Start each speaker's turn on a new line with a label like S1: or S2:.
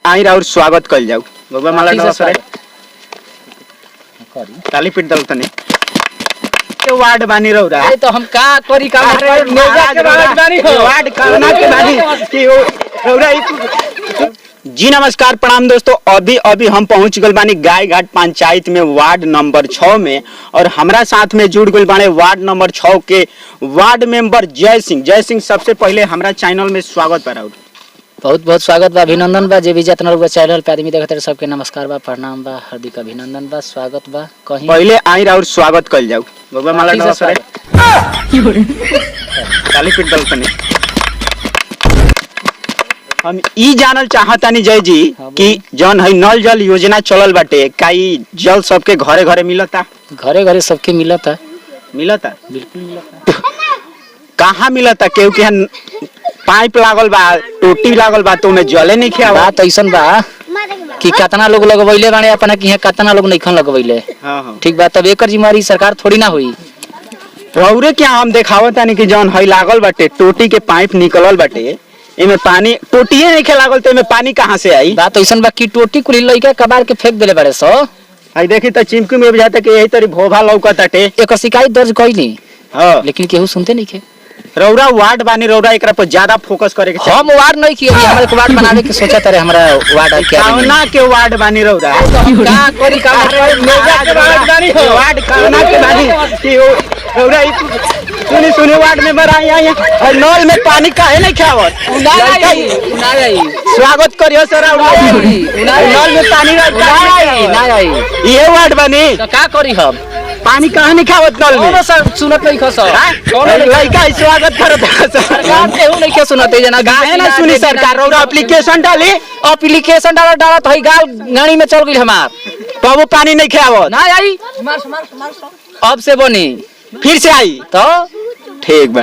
S1: आई और स्वागत कल जाऊ बबा माला नमस्कार ताली पीट दल तने के वार्ड बानी रौरा
S2: ए तो हम का करी का
S1: मेजा के वार्ड बानी हो वार्ड काना के बानी कि रौरा जी नमस्कार प्रणाम दोस्तों। अभी हम पहुंच गए बानी गाय घाट पंचायत में वार्ड नंबर 6 में और हमरा साथ में जुड़ गए बाने वार्ड नंबर 6 के वार्ड मेंबर जय सिंह। सबसे पहले हमरा चैनल में स्वागत बा।
S2: बहुत बहुत स्वागत बा, अभिनंदन बा। जे भी जतना लोग चैनल पे आदमी देखत सबके नमस्कार बा, प्रणाम बा, हार्दिक अभिनंदन बा, स्वागत बा। कहीं
S1: पहले आई और स्वागत कल जाऊ बबा माला नमस्कार ताली पीट दल तने हम ई जानल चाहतानी जय जी कि जौन है नल जल योजना चलल बाटे का ई जल सबके घरे घरे मिलता?
S2: घरे घरे सबके मिलता
S1: बिल्कुल मिलता। कहाँ मिलता? केहू के पाइप लागल बा, टोटी लागल बा तो में जले नहीं खेआ।
S2: बात ऐसन बा कि कितना लोग लगवैले बाने अपना कि कितना लोग नहीं लगवैले।
S1: हां
S2: ठीक बा, तब एकर जिम्मेवारी सरकार थोड़ी ना हुई।
S1: रौरे क्या हम देखावतानी कि जौन है लागल बाटे टोटी के पाइप निकलल बाटे इमे पानी टोटिए नहीं खे लागल तो इमे पानी कहाँ से आई?
S2: बात ऐसन बा कि टोटी कुल लइका कबाड़ के फेंक देले बारे सो।
S1: आई देखी त चिमकी में बुझाता कि यही तरी भोभा लौकताटे।
S2: एकर शिकायत दर्ज कइनी
S1: हां
S2: लेकिन केहू सुनते नहीं खे।
S1: रौरा वार्ड बानी रौरा एकरा पर ज्यादा फोकस करे के चाहिए।
S2: हम वार्ड नहीं किए, हमरे को वार्ड बनावे के सोचा तारे हमरा वार्ड के
S1: कावना के वार्ड बानी रौरा
S2: का करी का
S1: मेजा के वार्ड बानी हो वार्ड कावना के बानी कि रौरा सुनी वार्ड में आई और नल में पानी काहे नहीं खावत? स्वागत करियो सर। नल में पानी
S2: ना आई
S1: ये वार्ड बानी
S2: तो का करी हम?
S1: पानी काहे नहीं खावत नल में?
S2: सर सुनत नहीं खस
S1: लड़का स्वागत करत
S2: सरकार केहू नहीं के सुनत जना
S1: काहे ना सुनी सरकार? रौरा एप्लीकेशन डाली
S2: डालत है गाल गाड़ी में चल गई हमार
S1: तो वो पानी नहीं खावत
S2: ना आई अब से बनी
S1: फिर से आई
S2: तो
S1: ठीक बा।